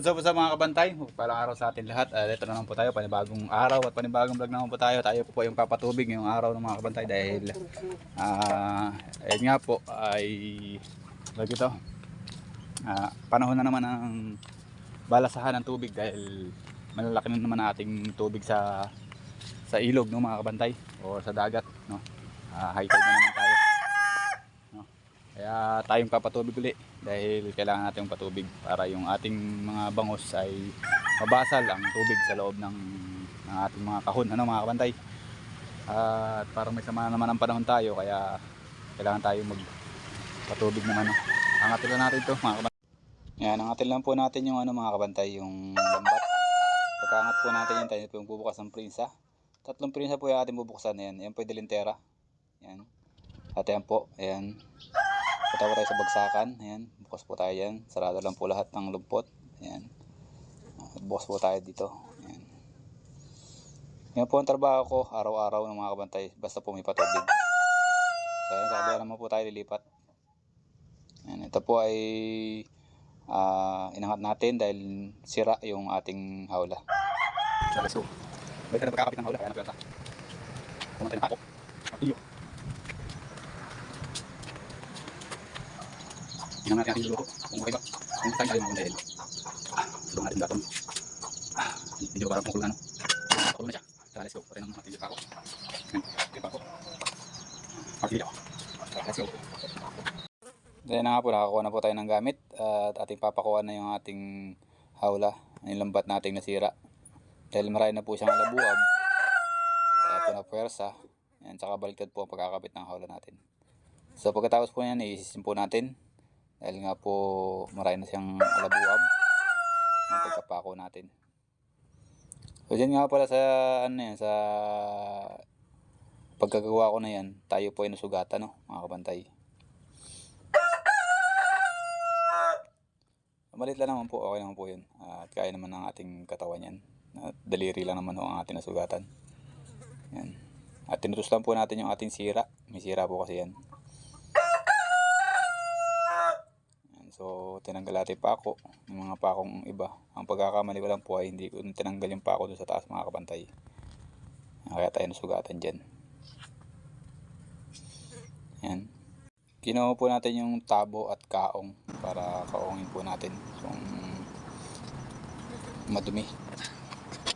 what's up sa mga kabantay? Palang araw sa atin lahat. Ito na naman po tayo, panibagong araw at panibagong vlog naman po tayo. Tayo po yung papatubig ngayong araw ng mga kabantay dahil ayun nga po ay ito, panahon na naman ng balasahan ng tubig dahil malalaki na naman ating tubig sa ilog ng mga kabantay o sa dagat, no? High tide na naman tayo, no? Kaya tayong papatubig ulit dahil kailangan natin yung patubig para yung ating mga bangos ay mabasal ang tubig sa loob ng ating mga kahon, ano mga kabantay. At parang may sama naman ang panahon tayo kaya kailangan tayo magpatubig naman, no? Angatin lang natin ito mga kabantay. Yan, angatin lang po natin yung mga kabantay, yung lambat. Pagkaangat po natin yan, tayo po yung bubukas ng prinsa. 3 prinsa po yung ating bubuksan. Yan po yung dilintera. Yan. At yan po, ayan. Punta po tayo sa bagsakan. Ayan, bukas po tayo yan. Sarado lang po lahat ng lumpot. Ayan. Bukas po tayo dito. Ayan. Yan po ang trabaho ko araw-araw ng mga kabantay. Basta po may patubig. So ayan, sa kabila naman po tayo lilipat. Ayan, ito po ay inangat natin dahil sira yung ating hawla. So, balik na pagkakapit ng hawla. Kaya napiyata. Pumunta na ako. Iyo. Inangat natin yung luto. Kung okay ba? Kung tayo tayo mga dahil. Sulong natin daton. Medyo parang kumukulo na, no? Kumukulo na siya. Tara, let's go. Patay ng matigil pa ako. Ayan, pa ako. Matigil ako. Let's go. Dahil na nga po, nakakuha na po tayo ng gamit. At ating papakuha na yung ating hawla. Yung lambat nating nasira. Dahil marami na po siyang labuab. Kaya po na puwersa. Ayan, tsaka baliktad po ang pagkakabit ng hawla natin. So pagkatapos po yan, iisisin po natin. Dahil nga po marami na siyang labuab ang pagkapako natin. So dyan nga pala sa sa pagkagawa ko na yan, tayo po ay nasugatan, no, mga kabantay. Malit lang naman po, okay naman po yun. At kaya naman ng ating katawan yan. At daliri lang naman ang ating nasugatan. Yan. At tinutos lang po natin yung ating sira. May sira po kasi yan. So tinanggal natin pako, yung mga pakong iba. Ang pagkakamali ko lang po ay hindi ko tinanggal yung pako doon sa taas, mga kabantay. Kaya tayo nasugatan dyan. Yan. Kinuha po natin yung tabo at kaong para kaongin po natin kung madumi.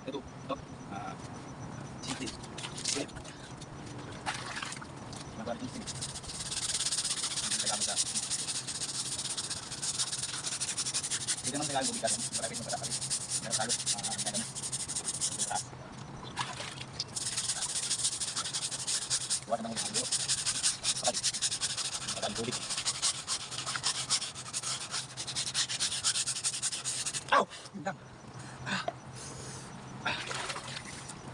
Ito. Hindi naman tagal bumigas, marami ng patakali. Meron talo, meron na. Huwag na ng ulo. Sakali. Matagal bulik. Ow! Hindang!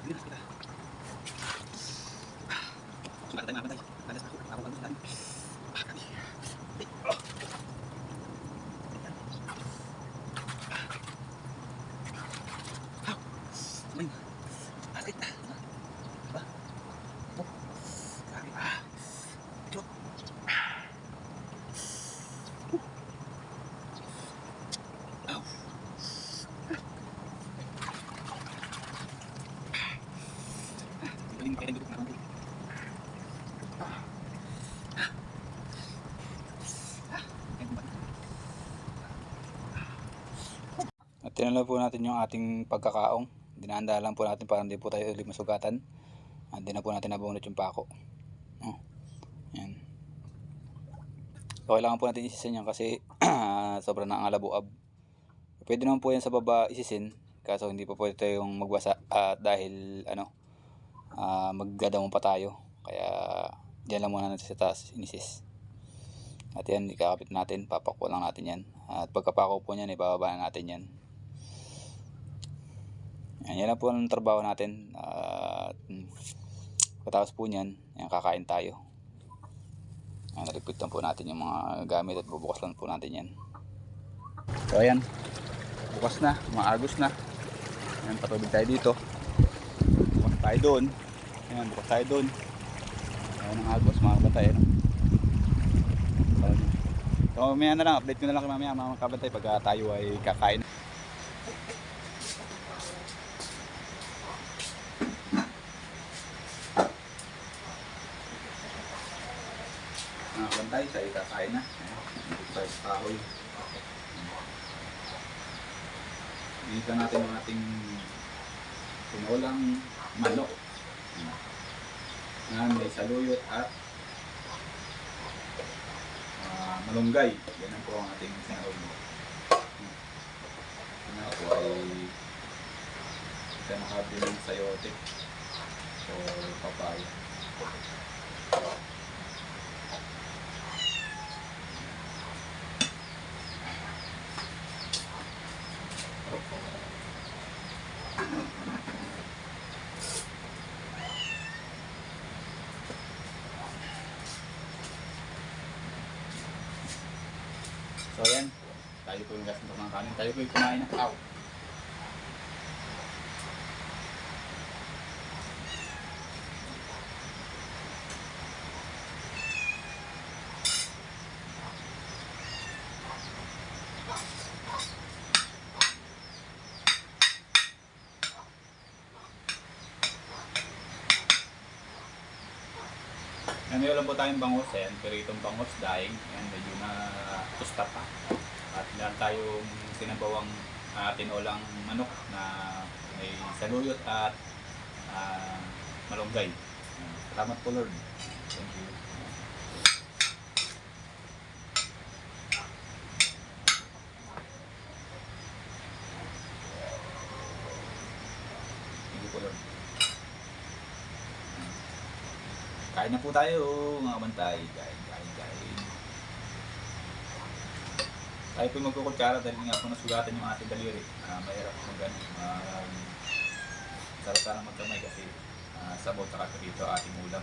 Hindi na sila. Sumat tayo mga patay. Talas ako. Ako kami sila. Kami. Alit na. Diba? Oh. Grabe. Ito. Ow. Galing pa kayo dito naman. At tinala po natin yung ating pagkakaong. Dinahanda lang po natin para hindi po tayo ulit masugatan. Hindi na po natin nabunot yung pako. Yan. So kailangan po natin isisin yan kasi sobrang naangalabuab. Pwede naman po yan sa baba isisin. Kaso hindi pa pwede tayong magbasa dahil magdadamon pa tayo. Kaya dyan lang muna natin sa taas inisis. At yan, ikakapit natin. Papako lang natin yan. At pagkapako po yan, ibababa na natin yan. Yan lang po ang trabaho natin. Pagkatapos po niyan, kakain tayo. Naligpit lang po natin yung mga gamit at bubukas lang po natin yan. So ayan, bukas na, maagos na. Ayan, patubig tayo dito. Bukas tayo doon. Ayan, bukas tayo doon. Ayan ang agos, mga kabantay. So mamaya na lang, update ko na lang kay mamaya mga kabantay pag tayo ay kakain. kabantay, tayo kakain na. Dito tayo sa kahoy. Dito natin ang ating tinolang manok. Yan, may saluyot at malunggay. Yan po ang ating sinahog. Yan po ay nakabiling sayote o papaya. So yan, tayo po yung gas ng mga kanin. Tayo po yung kumain ng kaw. Yan, meron po tayong bangus. Yan, pero itong bangus dahil yan, medyo na tusta pa. At meron tayong sinabawang tinolang manok na may saluyot at malunggay. Salamat po Lord. Thank you. Thank you po Lord. Kain na po tayo mga kabantay. Kain. Tayo po magkukutsara dahil nga po nasugatan yung ating daliri. Mahirap po sarap sana magkamay kasi sabot saka dito ating ulam.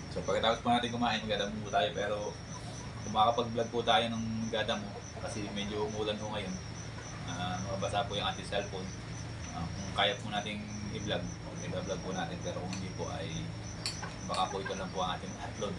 So pagkatapos po natin kumain, magdadamo po tayo, pero kung makakapag-vlog po tayo ng magdadamo kasi medyo umulan po ngayon, mabasa po yung ating cellphone. Kung kaya po nating i-vlog, i-vlog po natin, pero kung hindi po ay baka po ito lang po ang ating upload.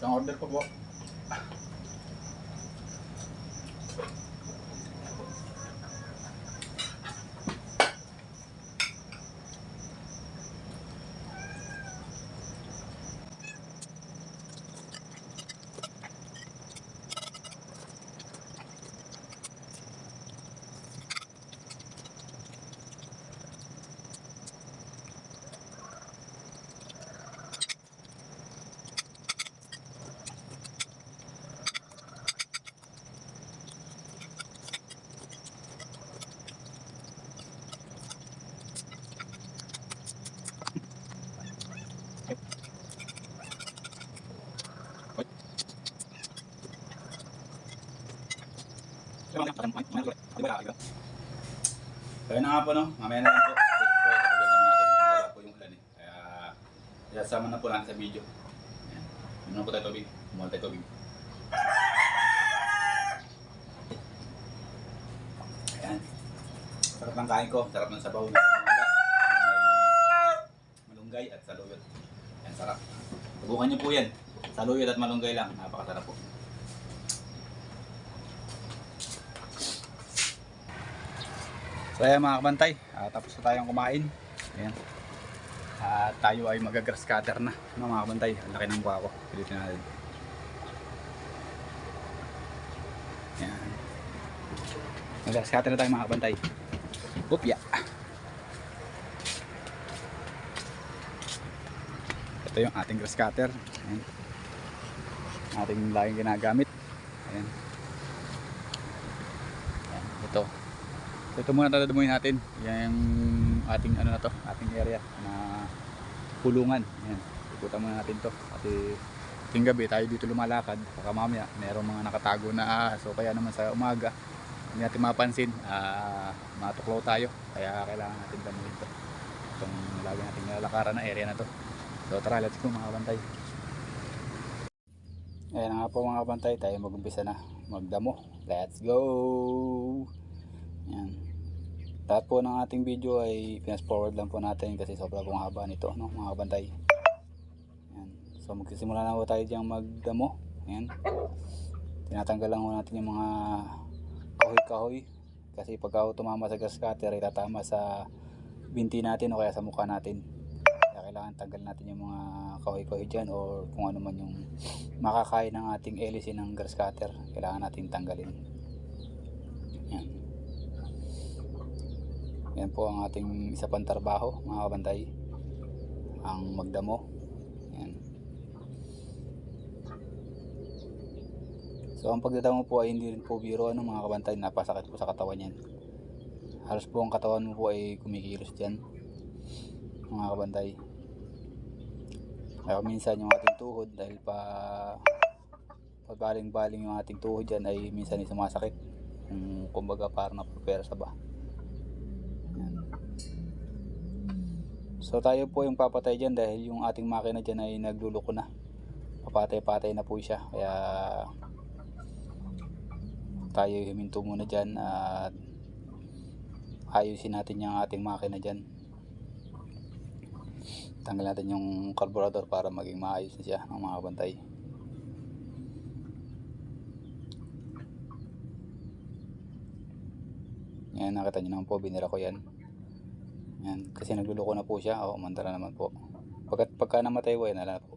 Isang order ko po. ating. Kaya na nga po, no? Mamaya na lang po. Ito po, kapaganda natin. Wala po yung ulan eh. Kaya sama na po natin sa video. Ayan. Muna po tayo tubig. Muna tayo tubig. Ayan. Sarap ng kain ko. Sarap ng sabaw. May malunggay at saluyot. Ayan, sarap. Subukan niyo po yan. Saluyot at malunggay lang. Napakasarap po. So ayan mga kabantay, tapos na tayong kumain. Ayan. Tayo ay mag-grass cutter na, no, mga kabantay. Ang laki ng buha ko. Pilitin natin. Ayan. Mag-grass cutter na tayo mga kabantay. Upya. Ito yung ating grass cutter. Ayan. Ating laging ginagamit. Ayan. Ayan. Ito. So ito muna tatadamuhin natin. Yan yung ating ano na to, ating area na pulungan. Ayan. Ikutan muna natin to. Kasi ting gabi tayo dito lumalakad. Baka mamaya merong mga nakatago na so kaya naman sa umaga hindi natin mapansin, matuklaw tayo. Kaya kailangan natin damuhin to. Itong lagi natin nilalakaran na area na to. So tara, let's go mga kabantay. Ayan nga po mga kabantay, tayo mag-umpisa na magdamo. Let's go! Ayan. Lahat po ng ating video ay pinas forward lang po natin kasi sobra pong haba nito, no, mga kabantay. Ayan. So magsisimula na po tayo diyang magdamo. Ayan. Tinatanggal lang po natin yung mga kahoy-kahoy kasi pagka tumama sa gas cutter ay tatama sa binti natin o kaya sa mukha natin. Kaya kailangan tanggal natin yung mga kahoy-kahoy dyan or kung ano man yung makakain ng ating hélice ng gas cutter. Kailangan natin tanggalin. Ayan. Yan po ang ating isa pang trabaho mga kabantay, ang magdamo. Yan. So ang pagdadamo po ay hindi rin po biro, ano mga kabantay, napasakit po sa katawan yan. Halos po ang katawan mo po ay kumikilos dyan mga kabantay. Kaya minsan yung ating tuhod dahil pagbaling-baling yung ating tuhod dyan ay minsan ay sumasakit. Kumbaga parang napupersa ba. So tayo po yung papatay dyan dahil yung ating makina dyan ay nagluluko na. Papatay-patay na po siya. Kaya tayo huminto muna dyan at ayusin natin yung ating makina dyan. Tanggal natin yung carburetor para maging maayos na siya ng mga kabantay. Yan, nakita nyo naman po, binira ko yan. Yan, kasi nagluluko na po siya. Umandar na naman po. Pagka namatay po, yan na po.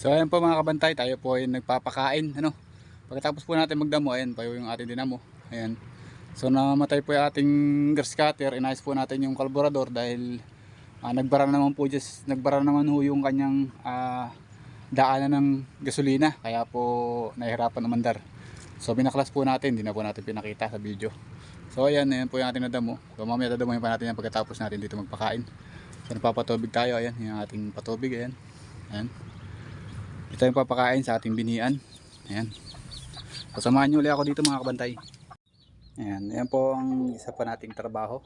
So ayan po mga kabantay, tayo po ay nagpapakain. Ano? Pagkatapos po natin magdamo, ayan pa yung ating dinamo. Ayan. So namatay po yung ating grass cutter. Inayos po natin yung carburetor dahil nagbara naman po nagbara naman ho yung kanyang daanan ng gasolina. Kaya po nahihirapan umandar. So binaklas po natin, hindi na po natin pinakita sa video. So ayan po yung ating nadamo. So mamaya dadamuhin pa natin yan pagkatapos natin dito magpakain. So nagpapatubig tayo. Ayan yung ating patubig. Ayan. Ayan. Ito yung papakain sa ating binian. Ayan. So samahan nyo ulit ako dito mga kabantay. Ayan. Ayan po ang isa pa nating trabaho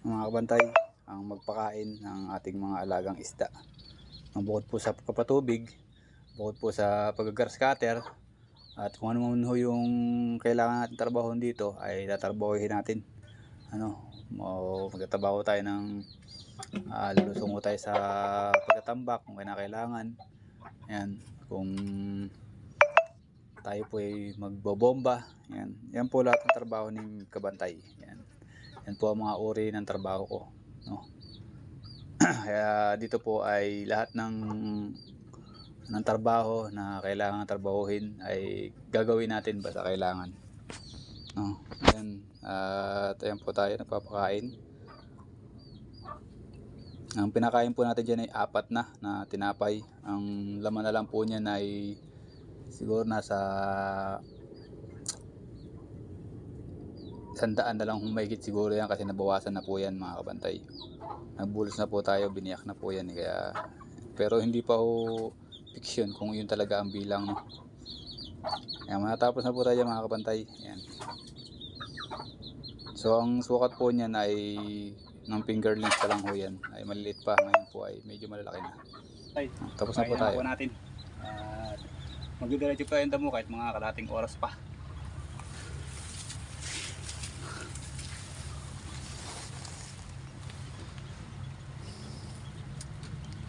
mga kabantay. Ang magpakain ng ating mga alagang isda. Bukod po sa kapatubig, bukod po sa pag-grass cutter, at kung ano man ho yung kailangan natin trabaho dito ay tatrabahuhin natin. Magtatrabaho tayo ng lulusong tayo sa pagtatambak kung kailangan. Ayan, kung tayo po ay magbobomba. Ayan, yan po lahat ng trabaho ng kabantay. Ayan, yan po ang mga uri ng trabaho ko, no? Kaya dito po ay lahat ng trabaho na kailangan trabahuhin ay gagawin natin basta kailangan, no? Ayan, at ayan po tayo nagpapakain. Ang pinakain po natin dyan ay 4 na tinapay. Ang laman na lang po niyan ay siguro nasa 100 na lang humigit siguro yan kasi nabawasan na po yan mga kabantay. Nagbulos na po tayo, biniyak na po yan kaya, pero hindi pa ho fiction kung yun talaga ang bilang, no? Ayan, matapos na po tayo mga kabantay. Ayan. So ang sukat po niyan ay ng fingerlings pa lang ho yan. Ay maliliit pa. Ngayon po ay medyo malalaki na. Ay, tapos na po tayo. Natin. At magdidiretso pa yung damo kahit mga kalating oras pa.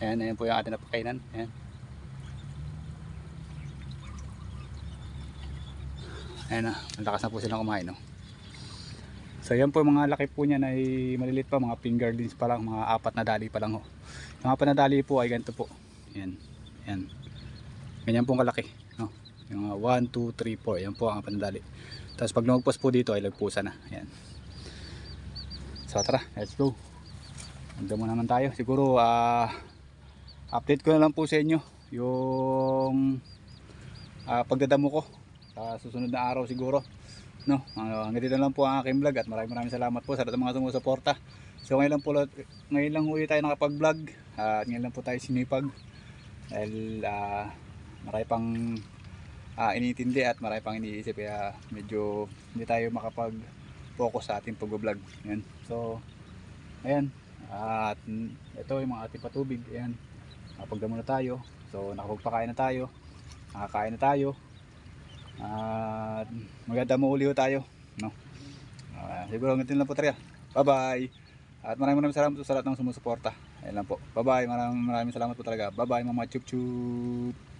Ayan po yung ating napakainan. Ayan. Ayan na, malakas na po silang kumain, no? So yan po mga laki po niyan ay maliliit pa, mga fingerlings pa lang, mga 4 na dali pa lang ho. Yung 4 na dali po ay ganito po. Ayan. Ayan. Ganyan pong kalaki, no? Yung 1, 2, 3, 4. Yan po ang 4 na dali. Tapos pag lumagpas po dito ay lagpusan na. Ayan. So tara, let's go. Handa mo naman tayo. Siguro update ko na lang po sa inyo yung pagdadamo ko sa susunod na araw siguro, no? Hanggang dito lang po ang aking vlog at maraming salamat po sa lahat ng mga sumusuporta. So ngayon lang ulit tayo nakapag-vlog at ngayon lang po tayo sinipag dahil marami pang inintindi at marami pang iniisip, kaya medyo hindi tayo makapag-focus sa ating pag-vlog. Yan. So ayan, at ito yung mga ating patubig. Ayan, nakapagdamo na tayo. So nakapagpakain na tayo, nakakain na tayo, at magdadamo uli tayo, no? Siguro hanggang lang po tayo. Bye bye. At maraming salamat po sa lahat ng sumusuporta. Ayun lang po. Bye bye. Maraming salamat po talaga. Bye bye mga chup chup.